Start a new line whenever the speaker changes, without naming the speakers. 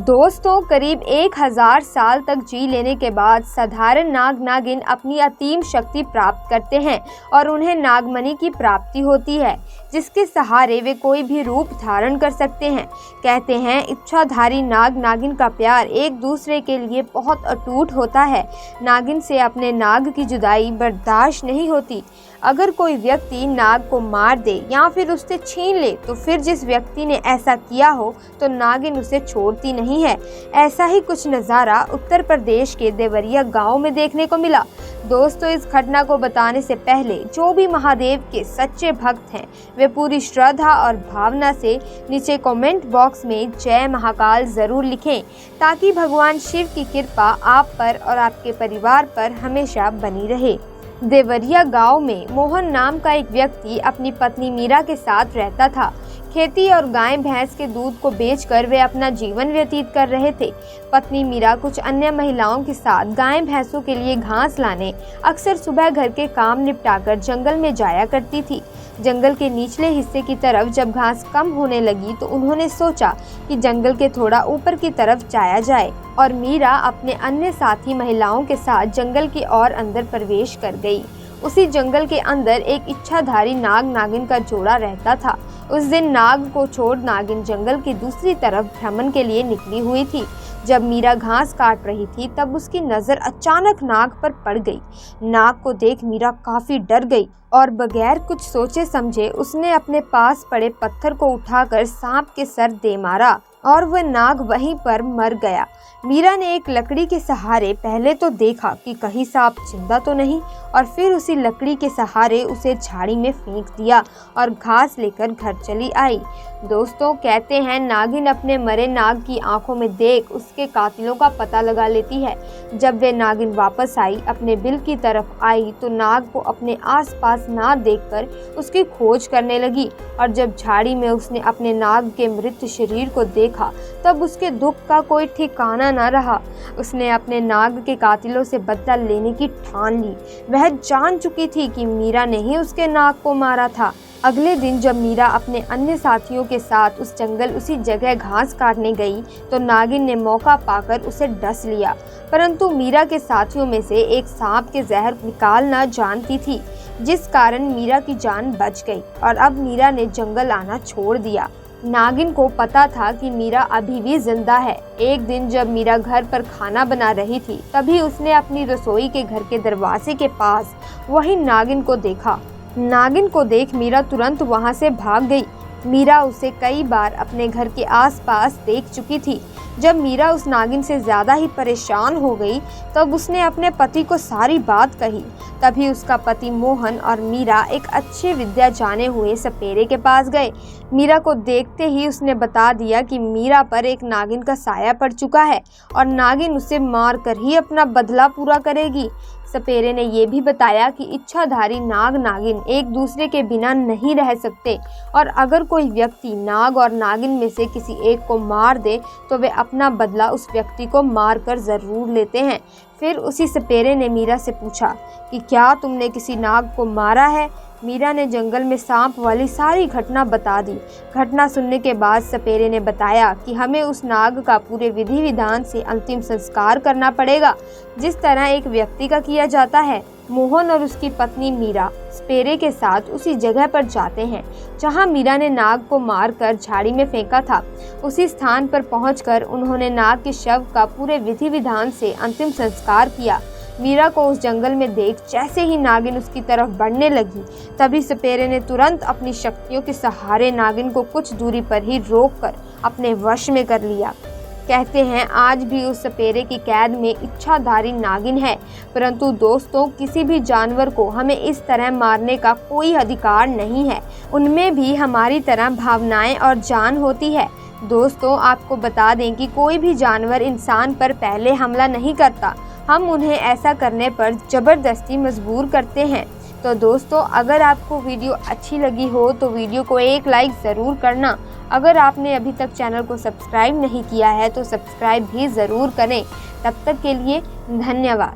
दोस्तों, करीब 1000 साल तक जी लेने के बाद साधारण नाग नागिन अपनी असीम शक्ति प्राप्त करते हैं और उन्हें नागमणि की प्राप्ति होती है, जिसके सहारे वे कोई भी रूप धारण कर सकते हैं। कहते हैं इच्छाधारी नाग नागिन का प्यार एक दूसरे के लिए बहुत अटूट होता है। नागिन से अपने नाग की जुदाई बर्दाश्त नहीं होती। अगर कोई व्यक्ति नाग को मार दे या फिर उससे छीन ले तो फिर जिस व्यक्ति ने ऐसा किया हो तो नागिन उसे छोड़ती नहीं है। ऐसा ही कुछ नज़ारा उत्तर प्रदेश के देवरिया गांव में देखने को मिला। दोस्तों, इस घटना को बताने से पहले जो भी महादेव के सच्चे भक्त हैं वे पूरी श्रद्धा और भावना से नीचे कमेंट बॉक्स में जय महाकाल जरूर लिखें, ताकि भगवान शिव की कृपा आप पर और आपके परिवार पर हमेशा बनी रहे। देवरिया गांव में मोहन नाम का एक व्यक्ति अपनी पत्नी मीरा के साथ रहता था। खेती और गाय भैंस के दूध को बेचकर वे अपना जीवन व्यतीत कर रहे थे। पत्नी मीरा कुछ अन्य महिलाओं के साथ गाय भैंसों के लिए घास लाने अक्सर सुबह घर के काम निपटाकर जंगल में जाया करती थी। जंगल के निचले हिस्से की तरफ जब घास कम होने लगी तो उन्होंने सोचा कि जंगल के थोड़ा ऊपर की तरफ जाया जाए और मीरा अपने अन्य साथी महिलाओं के साथ जंगल की ओर अंदर प्रवेश कर गई। उसी जंगल के अंदर एक इच्छाधारी नाग नागिन का जोड़ा रहता था। उस दिन नाग को छोड़ नागिन जंगल की दूसरी तरफ भ्रमण के लिए निकली हुई थी। जब मीरा घास काट रही थी तब उसकी नज़र अचानक नाग पर पड़ गई। नाग को देख मीरा काफी डर गई और बगैर कुछ सोचे समझे उसने अपने पास पड़े पत्थर को उठाकर सांप के सर दे मारा और वह नाग वहीं पर मर गया। मीरा ने एक लकड़ी के सहारे पहले तो देखा कि कहीं सांप जिंदा तो नहीं और फिर उसी लकड़ी के सहारे उसे झाड़ी में फेंक दिया और घास लेकर घर चली आई। दोस्तों, कहते हैं नागिन अपने मरे नाग की आंखों में देख उसके कातिलों का पता लगा लेती है। जब वे नागिन वापस आई, अपने बिल की तरफ आई तो नाग को अपने आसपास ना देखकर उसकी खोज करने लगी और जब झाड़ी में उसने अपने नाग के मृत शरीर को देखा तब उसके दुख का कोई ठिकाना न रहा। उसने अपने नाग के कातिलों से बदला लेने की ठान ली। वह जान चुकी थी कि मीरा ने ही उसके नाग को मारा था। अगले दिन जब मीरा अपने अन्य साथियों के साथ उस जंगल उसी जगह घास काटने गई तो नागिन ने मौका पाकर उसे डस लिया, परंतु मीरा के साथियों में से एक सांप के जहर निकालना जानती थी, जिस कारण मीरा की जान बच गई और अब मीरा ने जंगल आना छोड़ दिया। नागिन को पता था कि मीरा अभी भी जिंदा है। एक दिन जब मीरा घर पर खाना बना रही थी तभी उसने अपनी रसोई के घर के दरवाजे के पास वही नागिन को देखा। नागिन को देख मीरा तुरंत वहां से भाग गई। मीरा उसे कई बार अपने घर के आसपास देख चुकी थी। जब मीरा उस नागिन से ज़्यादा ही परेशान हो गई तब उसने अपने पति को सारी बात कही। तभी उसका पति मोहन और मीरा एक अच्छे विद्या जाने हुए सपेरे के पास गए। मीरा को देखते ही उसने बता दिया कि मीरा पर एक नागिन का साया पड़ चुका है और नागिन उसे मार कर ही अपना बदला पूरा करेगी। सपेरे ने यह भी बताया कि इच्छाधारी नाग नागिन एक दूसरे के बिना नहीं रह सकते और अगर कोई व्यक्ति नाग और नागिन में से किसी एक को मार दे तो वे अपना बदला उस व्यक्ति को मार कर ज़रूर लेते हैं। फिर उसी सपेरे ने मीरा से पूछा कि क्या तुमने किसी नाग को मारा है? मीरा ने जंगल में सांप वाली सारी घटना बता दी। घटना सुनने के बाद सपेरे ने बताया कि हमें उस नाग का पूरे विधि विधान से अंतिम संस्कार करना पड़ेगा, जिस तरह एक व्यक्ति का किया जाता है। मोहन और उसकी पत्नी मीरा सपेरे के साथ उसी जगह पर जाते हैं जहां मीरा ने नाग को मारकर झाड़ी में फेंका था। उसी स्थान पर पहुंचकर उन्होंने नाग के शव का पूरे विधि विधान से अंतिम संस्कार किया। मीरा को उस जंगल में देख जैसे ही नागिन उसकी तरफ बढ़ने लगी तभी सपेरे ने तुरंत अपनी शक्तियों के सहारे नागिन को कुछ दूरी पर ही रोककर अपने वश में कर लिया। कहते हैं आज भी उस सपेरे की कैद में इच्छाधारी नागिन है, परंतु दोस्तों किसी भी जानवर को हमें इस तरह मारने का कोई अधिकार नहीं है। उनमें भी हमारी तरह भावनाएं और जान होती है। दोस्तों, आपको बता दें कि कोई भी जानवर इंसान पर पहले हमला नहीं करता, हम उन्हें ऐसा करने पर ज़बरदस्ती मजबूर करते हैं। तो दोस्तों, अगर आपको वीडियो अच्छी लगी हो तो वीडियो को एक लाइक ज़रूर करना। अगर आपने अभी तक चैनल को सब्सक्राइब नहीं किया है तो सब्सक्राइब भी ज़रूर करें। तब तक के लिए धन्यवाद।